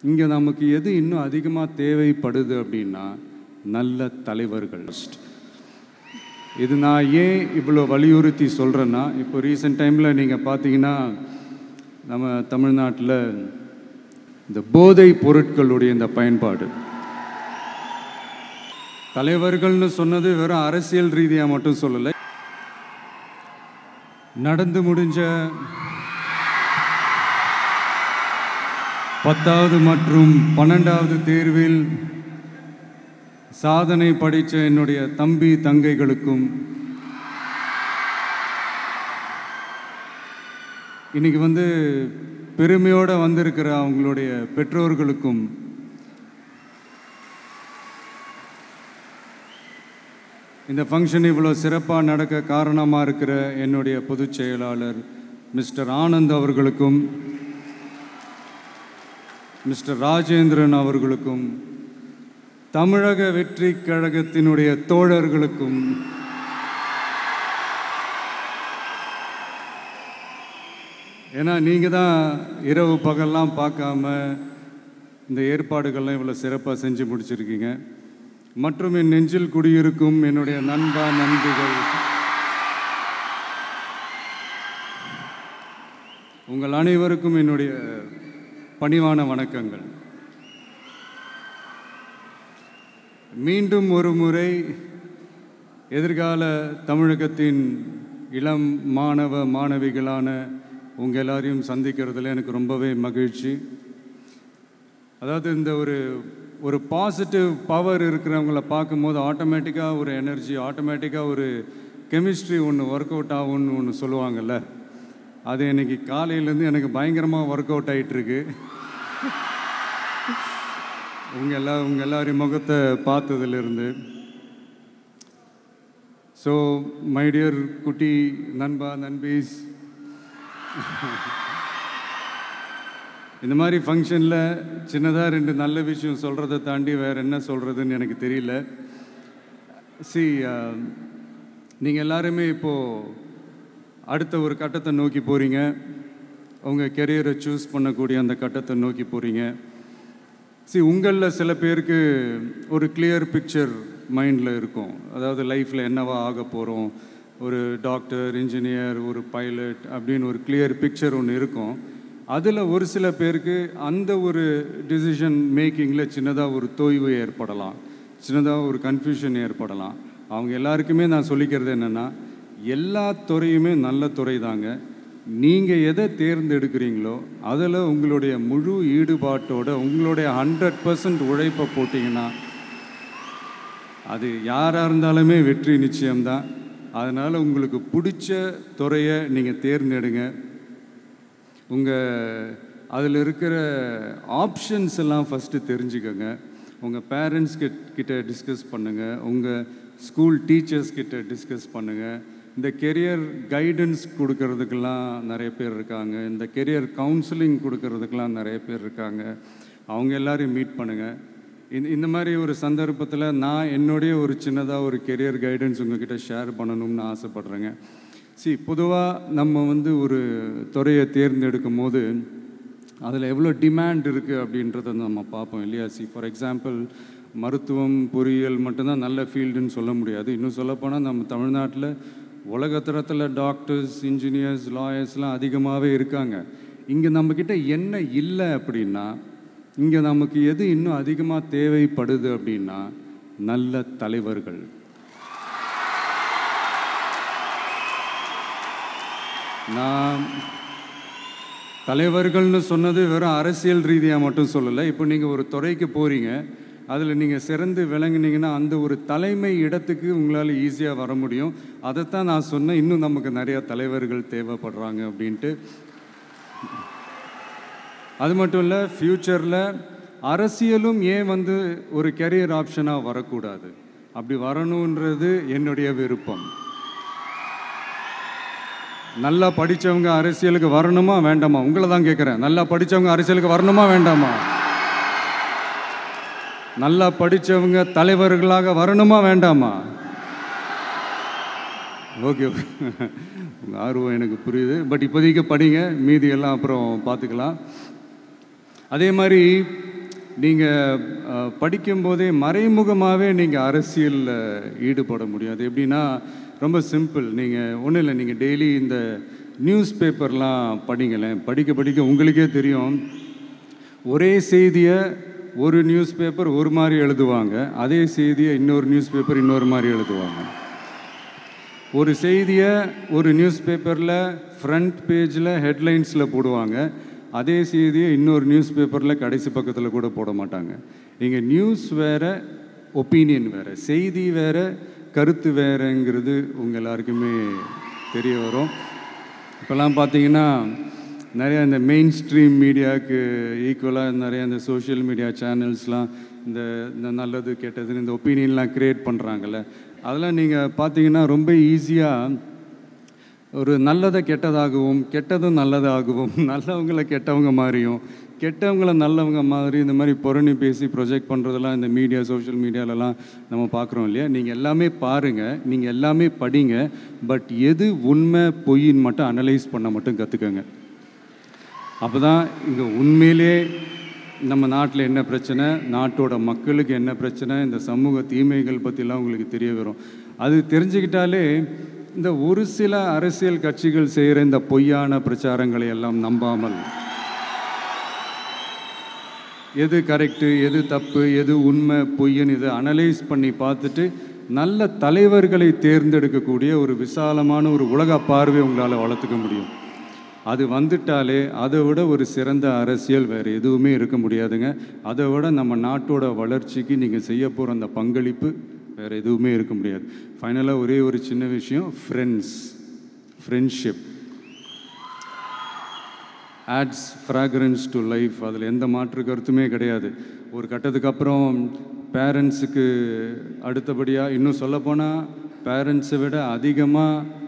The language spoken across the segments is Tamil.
இங்கே நமக்கு எது இன்னும் அதிகமாக தேவைப்படுது அப்படின்னா நல்ல தலைவர்கள். இது நான் ஏன் இவ்வளோ வலியுறுத்தி சொல்கிறேன்னா, இப்போ ரீசெண்ட் டைமில் நீங்கள் பார்த்தீங்கன்னா நம்ம தமிழ்நாட்டில் இந்த போதை பொருட்களுடைய இந்த பயன்பாடு, தலைவர்கள்னு சொன்னது வெறும் அரசியல் ரீதியாக மட்டும் சொல்லலை. நடந்து முடிஞ்ச 10வது மற்றும் 12வது தேர்வில் சாதனை படைத்த என்னுடைய தம்பி தங்கைகளுக்கும், இன்னைக்கு பெருமையோடு வந்திருக்கிற அவங்களுடைய பெற்றோர்களுக்கும், இந்த ஃபங்க்ஷன் இவ்வளோ சிறப்பாக நடக்க காரணமாக இருக்கிற என்னுடைய பொதுச் செயலாளர் மிஸ்டர் ஆனந்த் அவர்களுக்கும், மிஸ்டர் ராஜேந்திரன் அவர்களுக்கும், தமிழக வெற்றி கழகத்தினுடைய தோழர்களுக்கும், ஏன்னா நீங்கள் தான் இரவு பகல்லாம் பார்க்காம இந்த ஏற்பாடுகள்லாம் இவ்வளோ சிறப்பாக செஞ்சு முடிச்சிருக்கீங்க. மற்றும் என் நெஞ்சில் குடியிருக்கும் என்னுடைய நண்பா நண்பிகள், உங்கள் அனைவருக்கும் என்னுடைய பணிவான வணக்கங்கள். மீண்டும் ஒரு முறை எதிர்கால தமிழகத்தின் இளம் மாணவ மாணவிகளான உங்கள் எல்லாரையும் சந்திக்கிறதுல எனக்கு ரொம்பவே மகிழ்ச்சி. அதாவது இந்த ஒரு பாசிட்டிவ் பவர் இருக்கிறவங்கள பார்க்கும்போது ஆட்டோமேட்டிக்காக ஒரு எனர்ஜி, ஆட்டோமேட்டிக்காக ஒரு கெமிஸ்ட்ரி ஒன்று ஒர்க் அவுட் ஆகும்னு ஒன்று சொல்லுவாங்கள்ல, அது இன்றைக்கி காலையிலேருந்து எனக்கு பயங்கரமாக ஒர்க் அவுட் ஆகிட்டுருக்கு. உங்கள் எல்லாரையும் முகத்தை பார்த்ததுலேருந்து. ஸோ மை டியர் குட்டி நண்பா நண்பீஸ், இந்த மாதிரி ஃபங்க்ஷனில் சின்னதாக 2 நல்ல விஷயம் சொல்கிறத தாண்டி வேறு என்ன சொல்கிறதுன்னு எனக்கு தெரியல. நீங்கள் எல்லாருமே இப்போது அடுத்த ஒரு கட்டத்தை நோக்கி போகிறீங்க. உங்கள் கெரியரை சூஸ் பண்ணக்கூடிய அந்த கட்டத்தை நோக்கி போகிறீங்க. உங்களில் சில பேருக்கு ஒரு கிளியர் பிக்சர் மைண்டில் இருக்கும். அதாவது லைஃப்பில் என்னவா ஆக போகிறோம், ஒரு டாக்டர், இன்ஜினியர், ஒரு பைலட் அப்படின்னு ஒரு கிளியர் பிக்சர் ஒன்று இருக்கும். அதில் ஒரு சில பேருக்கு அந்த ஒரு டிசிஷன் மேக்கிங்கில் சின்னதாக ஒரு தொய்வு ஏற்படலாம், சின்னதாக ஒரு கன்ஃபியூஷன் ஏற்படலாம். அவங்க எல்லாருக்குமே நான் சொல்லிக்கிறது என்னென்னா, எல்லா துறையுமே நல்ல துறை தாங்க. நீங்கள் எதை தேர்ந்தெடுக்கிறீங்களோ அதில் உங்களுடைய முழு ஈடுபாட்டோட உங்களுடைய 100% உழைப்பை போட்டிங்கன்னா அது யாராக இருந்தாலுமே வெற்றி நிச்சயம்தான். அதனால் உங்களுக்கு பிடிச்ச துறையை நீங்கள் தேர்ந்தெடுங்க. அதில் இருக்கிற ஆப்ஷன்ஸ் எல்லாம் ஃபஸ்ட்டு தெரிஞ்சுக்கோங்க. உங்கள் பேரண்ட்ஸ் கிட்ட டிஸ்கஸ் பண்ணுங்கள், உங்கள் ஸ்கூல் டீச்சர்ஸ் கிட்ட டிஸ்கஸ் பண்ணுங்கள். இந்த கெரியர் கைடன்ஸ் கொடுக்கறதுக்கெல்லாம் நிறைய பேர் இருக்காங்க, இந்த கெரியர் கவுன்சிலிங் கொடுக்கறதுக்கெல்லாம் நிறைய பேர் இருக்காங்க. அவங்க எல்லாரையும் மீட் பண்ணுங்கள். இந்த மாதிரி ஒரு சந்தர்ப்பத்தில் நான் என்னுடைய ஒரு சின்னதாக ஒரு கெரியர் கைடன்ஸ் உங்கள்கிட்ட ஷேர் பண்ணணும்னு ஆசைப்பட்றேங்க. பொதுவாக நம்ம ஒரு துறையை தேர்ந்தெடுக்கும் போது அதில் எவ்வளோ டிமாண்ட் இருக்குது அப்படின்றத நம்ம பார்ப்போம் இல்லையா. ஃபார் எக்ஸாம்பிள், மருத்துவம், பொறியியல் மட்டும்தான் நல்ல ஃபீல்டுன்னு சொல்ல முடியாது. இன்னும் சொல்லப்போனால் நம்ம தமிழ்நாட்டில் உலகத்தரத்தில் டாக்டர்ஸ், இன்ஜினியர்ஸ், லாயர்ஸ்லாம் அதிகமாகவே இருக்காங்க. இங்கே நம்மக்கிட்ட என்ன இல்லை அப்படின்னா, இங்கே நமக்கு எது இன்னும் அதிகமாக தேவைப்படுது அப்படின்னா நல்ல தலைவர்கள். நான் தலைவர்கள்னு சொன்னது வெறும் அரசியல் ரீதியாக மட்டும் சொல்லலை. இப்போ நீங்கள் ஒரு துறைக்கு போகிறீங்க, அதில் நீங்கள் சிறந்து விளங்குனீங்கன்னா அந்த ஒரு தலைமை இடத்துக்கு உங்களால் ஈஸியாக வர முடியும். அதைத்தான் நான் சொன்னேன், இன்னும் நமக்கு நிறையா தலைவர்கள் தேவைப்படுறாங்க அப்படின்ட்டு. அது மட்டும் இல்லை, ஃப்யூச்சரில் அரசியலும் ஏன் ஒரு கெரியர் ஆப்ஷனாக வரக்கூடாது, அப்படி வரணுன்றது என்னுடைய விருப்பம். நல்லா படித்தவங்க அரசியலுக்கு வரணுமா வேண்டாமா? உங்களை தான் கேட்குறேன். நல்லா படித்தவங்க அரசியலுக்கு வரணுமா வேண்டாமா? நல்லா படித்தவங்க தலைவர்களாக வரணுமா வேண்டாமா? ஓகே, உங்கள் ஆர்வம் எனக்கு புரியுது. பட் இப்போதைக்கு படிங்க, மீதி எல்லாம் அப்புறம் பார்த்துக்கலாம். அதே மாதிரி நீங்கள் படிக்கும்போதே மறைமுகமாகவே நீங்கள் அரசியலில் ஈடுபட முடியும். அது எப்படின்னா ரொம்ப சிம்பிள். நீங்கள் ஒன்றும் இல்லை, நீங்கள் டெய்லி இந்த நியூஸ் பேப்பர்லாம் படிங்களேன். படிக்க உங்களுக்கே தெரியும், ஒரே செய்தியை ஒரு நியூஸ் பேப்பர் ஒரு மாதிரி எழுதுவாங்க, அதே செய்தியை இன்னொரு நியூஸ் பேப்பர் இன்னொரு மாதிரி எழுதுவாங்க. ஒரு செய்தியை ஒரு நியூஸ் பேப்பரில் ஃப்ரண்ட் பேஜில் ஹெட்லைன்ஸில் போடுவாங்க, அதே செய்தியை இன்னொரு நியூஸ் பேப்பரில் கடைசி பக்கத்தில் கூட போட மாட்டாங்க. இங்கே நியூஸ் வேறு, ஒப்பீனியன் வேறு, செய்தி வேறு, கருத்து வேறுங்கிறது உங்கள் எல்லாருக்குமே தெரிய வரும். இப்போல்லாம் பார்த்தீங்கன்னா நிறையா இந்த மெயின் ஸ்ட்ரீம் மீடியாவுக்கு ஈக்குவலாக நிறையா இந்த சோஷியல் மீடியா சேனல்ஸ்லாம் இந்த நல்லது கெட்டதுன்னு இந்த ஒப்பீனியன்லாம் க்ரியேட் பண்ணுறாங்கல்ல. அதெல்லாம் நீங்கள் பார்த்தீங்கன்னா ரொம்ப ஈஸியாக ஒரு நல்லதை கெட்டதாகவும் கெட்டதும் நல்லதாகவும் நல்லவங்களை கெட்டவங்க மாதிரியும் கெட்டவங்கள நல்லவங்க மாதிரி இந்த மாதிரி புரணி பேசி ப்ரொஜெக்ட் பண்ணுறதெல்லாம் இந்த மீடியா சோஷியல் மீடியாலலாம் நம்ம பார்க்குறோம் இல்லையா. நீங்கள் எல்லாமே பாருங்கள், நீங்கள் எல்லாமே படிங்க, பட் எது உண்மை பொய்ன்னு மட்டும் அனலைஸ் பண்ண மட்டும் கற்றுக்கங்க. அப்போ தான் இங்கே உண்மையிலே நம்ம நாட்டில் என்ன பிரச்சனை, நாட்டோட மக்களுக்கு என்ன பிரச்சனை, இந்த சமூக தீமைகள் பற்றிலாம் உங்களுக்கு தெரிய வரும். அது தெரிஞ்சுக்கிட்டாலே இந்த ஒரு சில அரசியல் கட்சிகள் செய்கிற இந்த பொய்யான பிரச்சாரங்களை எல்லாம் நம்பாமல் எது கரெக்டு, எது தப்பு, எது உண்மை பொய்ன்னு இதை அனலைஸ் பண்ணி பார்த்துட்டு நல்ல தலைவர்களை தேர்ந்தெடுக்கக்கூடிய ஒரு விசாலமான ஒரு உலக பார்வை உங்களால் வளர்த்துக்க முடியும். அது வந்துட்டாலே அதை விட ஒரு சிறந்த அரசியல் வேறு எதுவுமே இருக்க முடியாதுங்க. அதை விட நம்ம நாட்டோட வளர்ச்சிக்கு நீங்கள் செய்ய போகிற அந்த பங்களிப்பு வேறு எதுவுமே இருக்க முடியாது. ஃபைனலாக ஒரே ஒரு சின்ன விஷயம், friendship ads fragrance to life. அதில் எந்த மாற்று கருத்துமே கிடையாது. ஒரு கட்டத்துக்கு அப்புறம் பேரண்ட்ஸுக்கு அடுத்தபடியாக, இன்னும் சொல்லப்போனால் பேரண்ட்ஸை விட அதிகமாக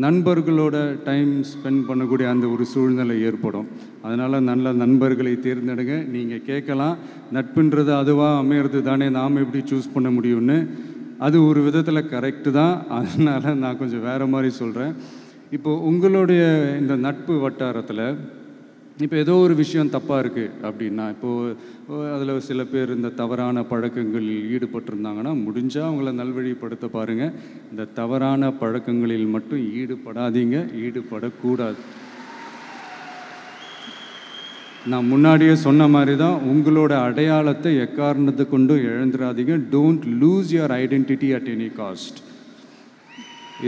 நண்பர்களோட டைம் ஸ்பெண்ட் பண்ணக்கூடிய அந்த ஒரு சூழ்நிலை ஏற்படும். அதனால் நல்ல நண்பர்களை தேர்ந்தெடுங்க. நீங்கள் கேட்கலாம், நட்புன்றது அதுவாக அமையிறது தானே, நாம் எப்படி சூஸ் பண்ண முடியும்னு. அது ஒரு விதத்தில் கரெக்டு தான். அதனால் நான் கொஞ்சம் வேறு மாதிரி சொல்கிறேன். இப்போது உங்களுடைய இந்த நட்பு வட்டாரத்தில் இப்போ ஏதோ ஒரு விஷயம் தப்பாக இருக்குது அப்படின்னா, இப்போது அதில் சில பேர் இந்த தவறான பழக்கங்களில் ஈடுபட்டிருந்தாங்கன்னா முடிஞ்சால் அவங்கள நல்வழிப்படுத்த பாருங்கள். இந்த தவறான பழக்கங்களில் மட்டும் ஈடுபடாதீங்க, ஈடுபடக்கூடாது. நான் முன்னாடியே சொன்ன மாதிரி தான், உங்களோட அடையாளத்தை எக்காரணத்தை கொண்டு இழந்துடாதீங்க. Don't lose your identity at any cost.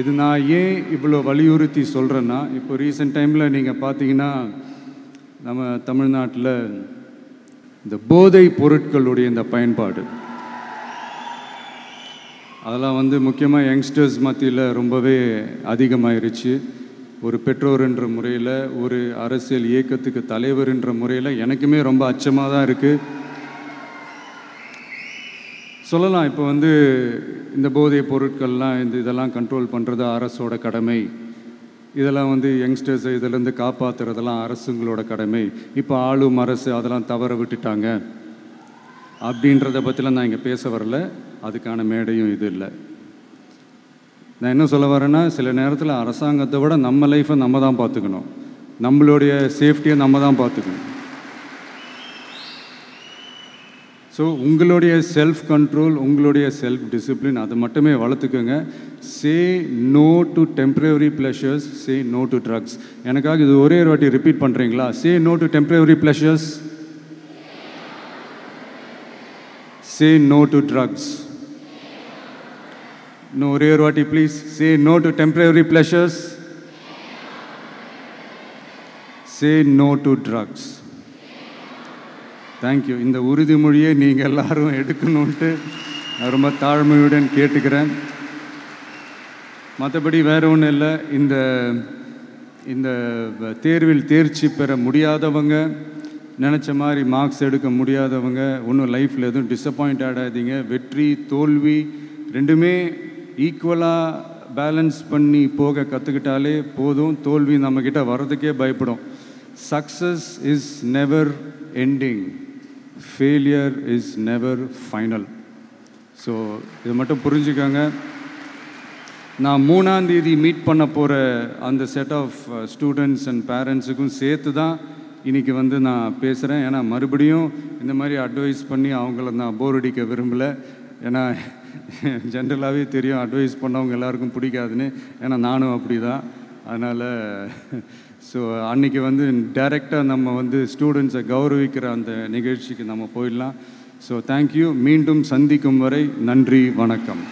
இது நான் ஏன் இவ்வளோ வலியுறுத்தி சொல்கிறேன்னா, இப்போ ரீசெண்ட் டைமில் நீங்கள் பார்த்தீங்கன்னா நம்ம தமிழ்நாட்டில் இந்த போதை பொருட்களுடைய இந்த பயன்பாடு அதெல்லாம் முக்கியமாக யங்ஸ்டர்ஸ் மத்தியில் ரொம்பவே அதிகமாகிருச்சு. ஒரு பெற்றோர் என்ற முறையில், ஒரு அரசியல் இயக்கத்துக்கு தலைவர் என்ற முறையில் எனக்குமே ரொம்ப அச்சமாக தான் இருக்குது. சொல்லலாம், இப்போ இந்த போதை பொருட்கள்லாம் இதெல்லாம் கண்ட்ரோல் பண்ணுறது அரசோட கடமை, இதெல்லாம் யங்ஸ்டர்ஸை இதிலேருந்து காப்பாற்றுறதெல்லாம் அரசுங்களோட கடமை. இப்போ ஆளும் அரசு அதெல்லாம் தவற விட்டுட்டாங்க அப்படின்றத பற்றிலாம் நான் இங்கே பேச வரல. அதுக்கான மேடையும் இது இல்லை. நான் என்ன சொல்ல வரேன்னா, சில நேரத்தில் அரசாங்கத்தை விட நம்ம லைஃப்பை நம்ம தான் பார்த்துக்கணும், நம்மளுடைய சேஃப்டியை நம்ம தான் பார்த்துக்கணும். ஸோ உங்களுடைய செல்ஃப் கண்ட்ரோல், உங்களுடைய செல்ஃப் டிசிப்ளின் அதை மட்டுமே வளர்த்துக்கோங்க. Say no to temporary pleasures, say no to drugs. எனக்காக இது ஒரே ஒரு வாட்டி ரிப்பீட் பண்ணுறீங்களா? Say no to temporary pleasures, say no to drugs. இன்னும் ஒரே ஒரு வாட்டி please. Say no to temporary pleasures, say no to drugs. Thank you. இந்த உறுதிமொழியை நீங்கள் எல்லாரும் எடுக்கணுன்ட்டு நான் ரொம்ப தாழ்மையுடன் கேட்டுக்கிறேன். மற்றபடி வேறு ஒன்றும் இல்லை. இந்த தேர்வில் தேர்ச்சி பெற முடியாதவங்க, நினச்ச மாதிரி மார்க்ஸ் எடுக்க முடியாதவங்க ஒன்றும் லைஃப்பில் எதுவும் டிஸப்பாயிண்ட் ஆகாதீங்க. வெற்றி தோல்வி ரெண்டுமே ஈக்குவலாக பேலன்ஸ் பண்ணி போக கற்றுக்கிட்டாலே போதும். தோல்வி நம்மக்கிட்ட வர்றதுக்கே பயப்படும். Success is never ending, failure is never final. So இதை மட்டும் புரிஞ்சுக்கோங்க. நான் 3ஆம் தேதி மீட் பண்ண போகிற அந்த செட் ஆஃப் ஸ்டூடெண்ட்ஸ் அண்ட் பேரண்ட்ஸுக்கும் சேர்த்து தான் இன்றைக்கி வந்து நான் பேசுகிறேன். ஏன்னா மறுபடியும் இந்த மாதிரி அட்வைஸ் பண்ணி அவங்கள நான் போர் அடிக்க விரும்பலை. ஏன்னா ஜென்ரலாகவே தெரியும் அட்வைஸ் பண்ணவங்க எல்லாருக்கும் பிடிக்காதுன்னு. ஏன்னா நானும் அப்படி தான். அதனால் ஸோ அன்றைக்கி வந்து டைரெக்டாக நம்ம வந்து ஸ்டூடெண்ட்ஸை கௌரவிக்கிற அந்த நிகழ்ச்சிக்கு நம்ம போயிடலாம். So thank you. மீண்டும் சந்திக்கும் வரை நன்றி, வணக்கம்.